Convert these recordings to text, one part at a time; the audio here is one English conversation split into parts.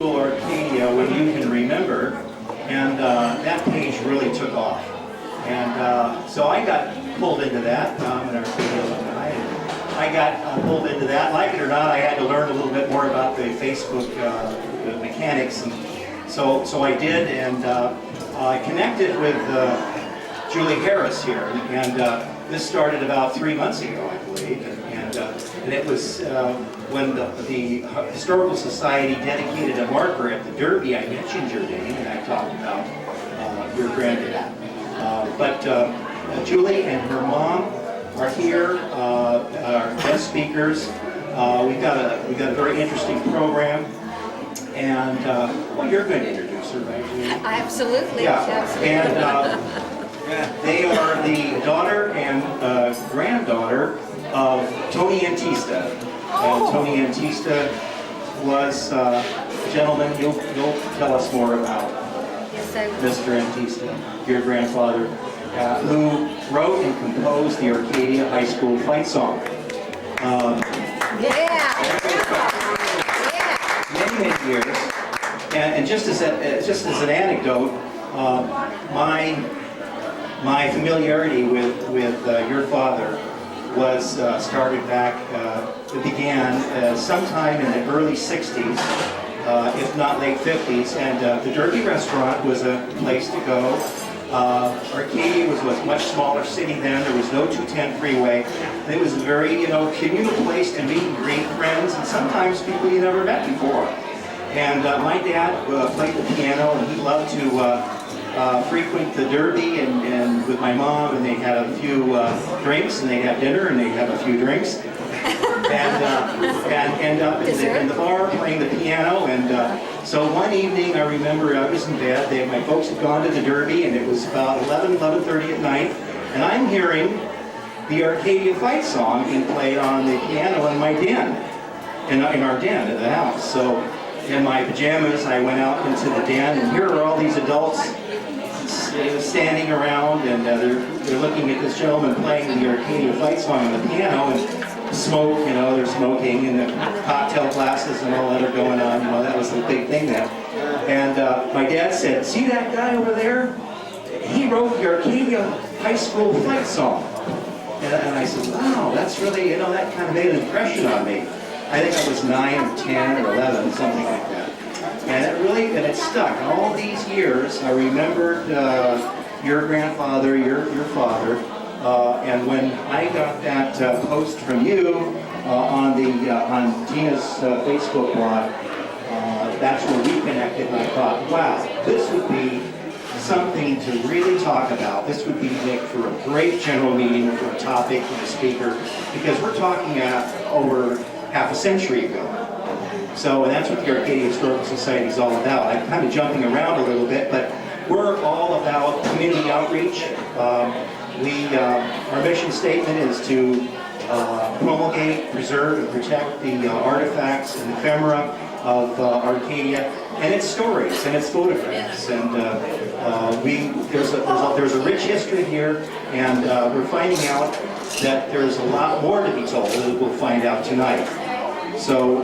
Arcadia when you can remember, and that page really took off. And so I got pulled into that. I'm an Arcadia alumni. I got pulled into that. Like it or not, I had to learn a little bit more about the Facebook mechanics, and so I did, and I connected with Julie Harris here, and this started about 3 months ago, I believe, and it was when the Historical Society dedicated a marker at the Derby. I mentioned your name, and I talked about your granddad. But Julie and her mom are here, our guest speakers. We've got a very interesting program, and well, you're going to introduce her, right, Julie? Absolutely. Yeah, Absolutely. and they are the daughter and granddaughter of Tony Antista. And Tony Antista was a gentleman you'll tell us more about. Yes, I will. Mr. Antista, your grandfather, who wrote and composed the Arcadia High School Fight song. Yeah. Many years. And just as an anecdote, my familiarity with your father was started back. It began sometime in the early '60s, if not late '50s, and the Derby restaurant was a place to go. Arcadia was a much smaller city then. There was no 210 freeway. And it was a very, communal place to meet and greet friends, and sometimes people you never met before. And my dad played the piano, and he loved to frequent the Derby and with my mom, and they'd have a few drinks, and they'd have dinner, and they'd have a few drinks, and end up in the bar playing the piano. And so one evening, I remember I was in bed. My folks had gone to the Derby, and it was about 11:30 at night, and I'm hearing the Arcadia Fight song being played on the piano in my den, in our den at the house. So in my pajamas, I went out into the den, and here are all these adults standing around, and they're looking at this gentleman playing the Arcadia Fight song on the piano, and smoke, they're smoking, and the cocktail glasses and all that are going on. That was the big thing then. And my dad said, "See that guy over there? He wrote the Arcadia High School Fight song." And I said, "Wow, that's really, that kind of made an impression on me." I think I was 9 or 10 or 11, something like that. And it stuck. And all these years, I remembered your grandfather, your father, and when I got that post from you on Tina's Facebook blog, that's when we connected, and I thought, wow, this would be something to really talk about. This would make for a great general meeting for a topic and a speaker, because we're talking over half a century ago. So, and that's what the Arcadia Historical Society is all about. I'm kind of jumping around a little bit, but we're all about community outreach. Our mission statement is to promulgate, preserve, and protect the artifacts and ephemera of Arcadia, and its stories and its photographs. And there's a rich history here, and we're finding out that there's a lot more to be told, as we'll find out tonight. So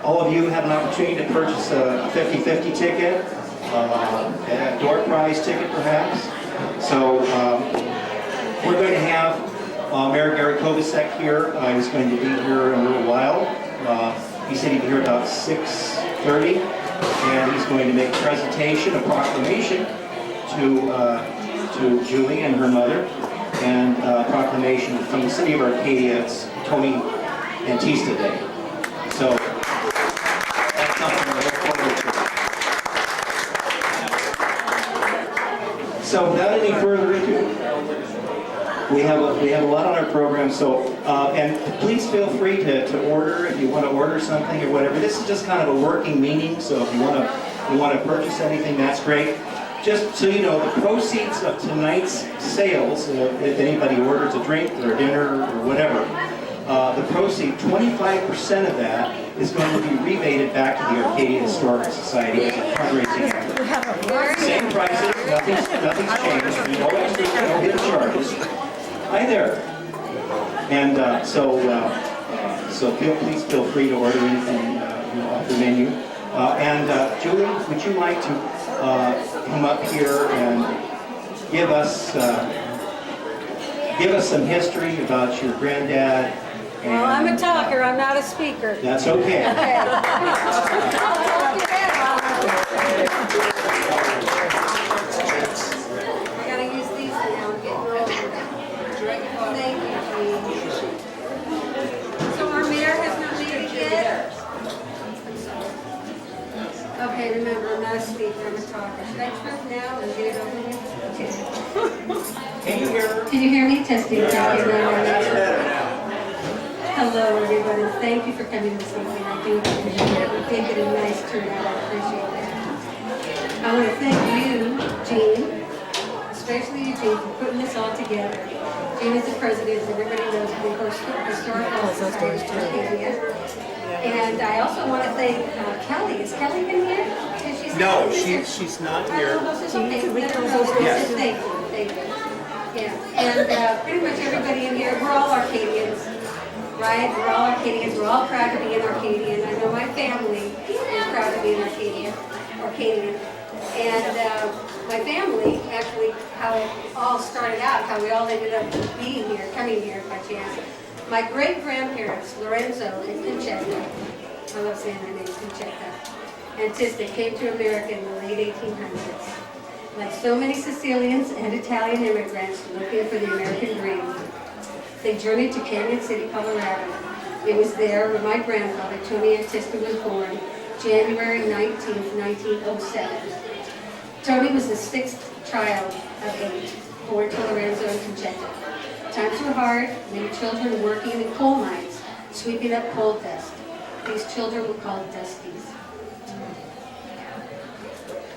all of you have an opportunity to purchase a 50/50 ticket, a door prize ticket perhaps. So we're going to have Mayor Gary Kovicic here. He's going to be here in a little while. He said he'd be here about 6:30, and he's going to make a presentation, a proclamation to Julie and her mother, and a proclamation from the city of Arcadia. It's Tony Antista Day. So that's something to look forward to. So without any further ado, we have a lot on our program. So and please feel free to order if you want to order something or whatever. This is just kind of a working meeting, so if you want to purchase anything, that's great. Just so you know, the proceeds of tonight's sales, if anybody orders a drink or a dinner or whatever, the proceed, 25% of that is going to be rebated back to the Arcadia Historical Society as a fundraising effort. Same prices, nothing's changed. No extra, no hidden charges. Hi there. And so please feel free to order anything off the menu. Julie, would you like to come up here and give us some history about your granddad? Well, I'm a talker, I'm not a speaker. That's okay. I gotta use these now, I'm getting older. Thank you, Jean. So our mayor has not made it yet? Okay, remember, I'm not a speaker, I'm a talker. Should I trip now and get it over with? Okay. Can you hear her? Can you hear me? Testing. Hello, everybody. Thank you for coming this evening. I do appreciate it. We did get a nice turnout. I appreciate that. I want to thank you, Jean, especially you, Jean, for putting this all together. Jean is the president, as everybody knows, of the Historical Society of Arcadia. And I also want to thank Kelly. Is Kelly been here? No, she's not here. Yes. Thank you. Yeah. And pretty much everybody in here, we're all Arcadians. Right? We're all Arcadians. We're all proud to be an Arcadian. I know my family is proud to be an Arcadian. And my family, actually, how it all started out, how we all ended up being here, coming here by chance. My great-grandparents, Lorenzo and Conchetta, I love saying their names, Conchetta, Antista, came to America in the late 1800s. Like so many Sicilians and Italian immigrants looking for the American dream, they journeyed to Canyon City, Colorado. It was there where my grandfather, Tony Antista, was born, January 19th, 1907. Tony was the sixth child of 8, born to Lorenzo and Conchetta. Times were hard, many children working in the coal mines, sweeping up coal dust. These children were called Dusties.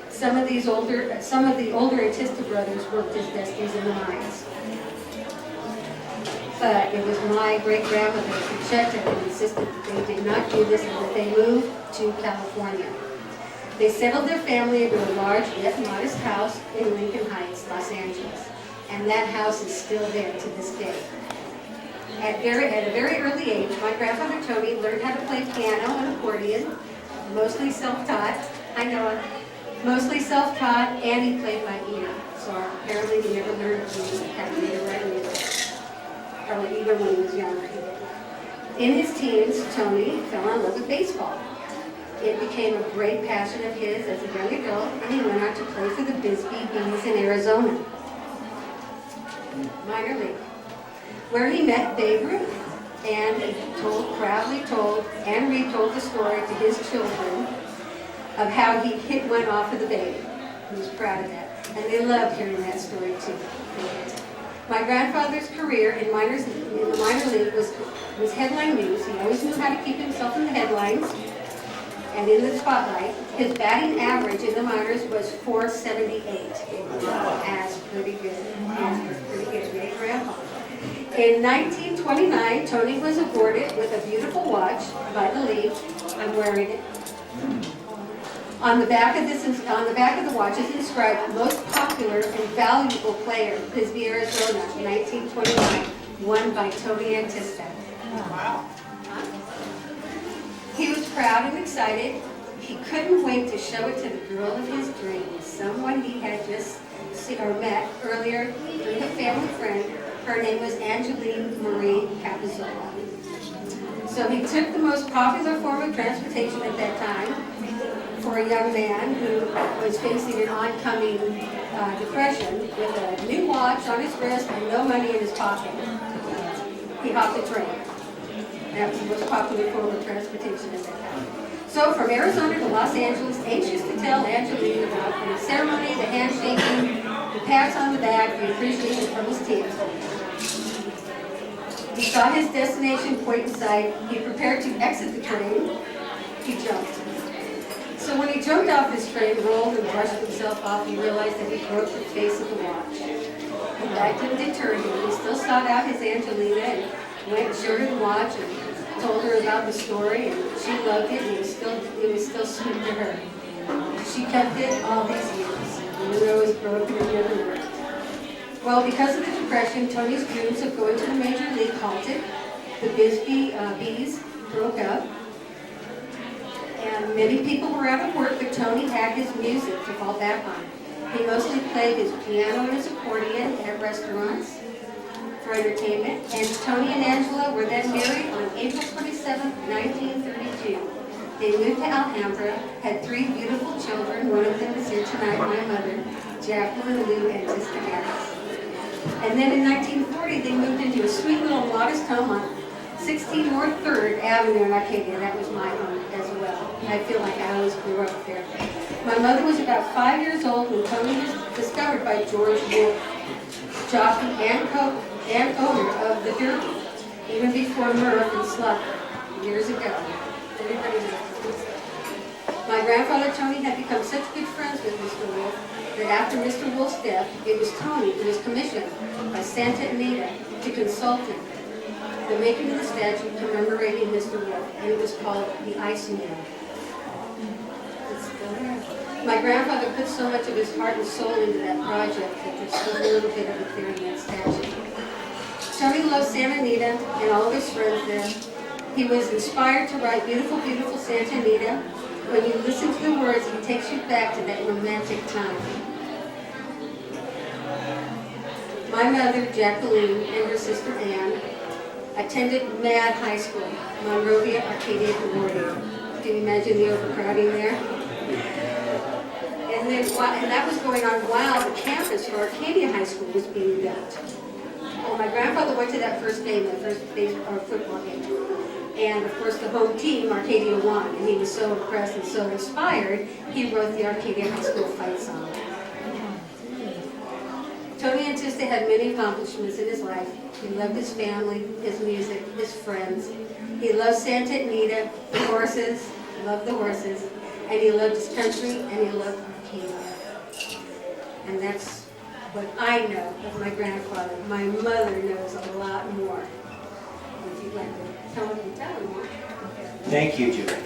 Some of the older Antista brothers worked as Dusties in the mines. But it was my great-grandmother, Conchetta, who insisted that they did not do this and that they moved to California. They settled their family into a large yet modest house in Lincoln Heights, Los Angeles. And that house is still there to this day. At a very early age, my grandfather Tony learned how to play piano and accordion, mostly self-taught. I know, mostly self-taught, and he played by ear. So apparently he never learned to have to read or write music. Probably either when he was younger. In his teens, Tony fell in love with baseball. It became a great passion of his as a young adult, and he went out to play for the Bisbee Bees in Arizona. Minor league, where he met Babe Ruth and proudly told and retold the story to his children of how he hit one off of the Babe. He was proud of that, and they loved hearing that story too. My grandfather's career in the minor league was headline news. He always knew how to keep himself in the headlines and in the spotlight. His batting average in the minors was .478. That's pretty good. Great grandpa. In 1929, Tony was awarded with a beautiful watch by the league. I'm wearing it. On the back of the watch is inscribed "Most Popular and Valuable Player, Bisbee, Arizona, 1929, won by Tony Antista." Wow. He was proud and excited. He couldn't wait to show it to the girl of his dreams, someone he had just met earlier through a family friend. Her name was Angeline Marie Capizzola. So he took the most popular form of transportation at that time for a young man who was facing an oncoming depression with a new watch on his wrist and no money in his pocket. He hopped a train. That was the most popular form of transportation at that time. So from Arizona to Los Angeles, anxious to tell Angeline about the ceremony, the handshaking, the pats on the back, the appreciation from his team. He saw his destination point in sight. He prepared to exit the train. He jumped. So when he jumped off this train, rolled and brushed himself off, he realized that he broke the face of the watch. But that didn't deter him. He still sought out his Angelina and went and showed her the watch and told her about the story, and she loved it, and it was still sweet to her. She kept it all these years, even though it was broken and never worked. Well, because of the Depression, Tony's dreams of going to the Major League halted. The Bisbee Bees broke up. And many people were out of work, but Tony had his music to fall back on. He mostly played his piano and his accordion at restaurants for entertainment. And Tony and Angela were then married on April 27, 1932. They moved to Alhambra, had 3 beautiful children. One of them is here tonight, my mother, Jacqueline and Antista Harris. And then in 1940, they moved into a sweet little modest home on 16 North 3rd Avenue in Arcadia. That was my home as well. I feel like I always grew up there. My mother was about 5 years old when Tony was discovered by George Wolfe, jockey and owner of the Derby, even before Murph and Slugger, years ago. Everybody knows. My grandfather Tony had become such good friends with Mr. Wolfe that after Mr. Wolfe's death, it was Tony who was commissioned by Santa Anita to consult him the making of the statue commemorating Mr. Wolfe, and it was called the Ice Mill. It's still there. My grandfather put so much of his heart and soul into that project that there's still a little bit of it there in that statue. Tony loved Santa Anita and all of his friends there. He was inspired to write Beautiful, Beautiful Santa Anita. When you listen to the words, he takes you back to that romantic time. My mother, Jacqueline, and her sister Ann attended Mad High School, Monrovia, Arcadia, Hawaii. Can you imagine the overcrowding there? And that was going on while the campus for Arcadia High School was being built. Well, my grandfather went to that first game, the first football game. And of course the home team, Arcadia, won. And he was so impressed and so inspired, he wrote the Arcadia High School Fight song. Tony Antista had many accomplishments in his life. He loved his family, his music, his friends. He loved Santa Anita, the horses, loved the horses, and he loved his country, and he loved Arcadia. And that's what I know of my grandfather. My mother knows a lot more. If you'd like to tell him more. Thank you, Julie.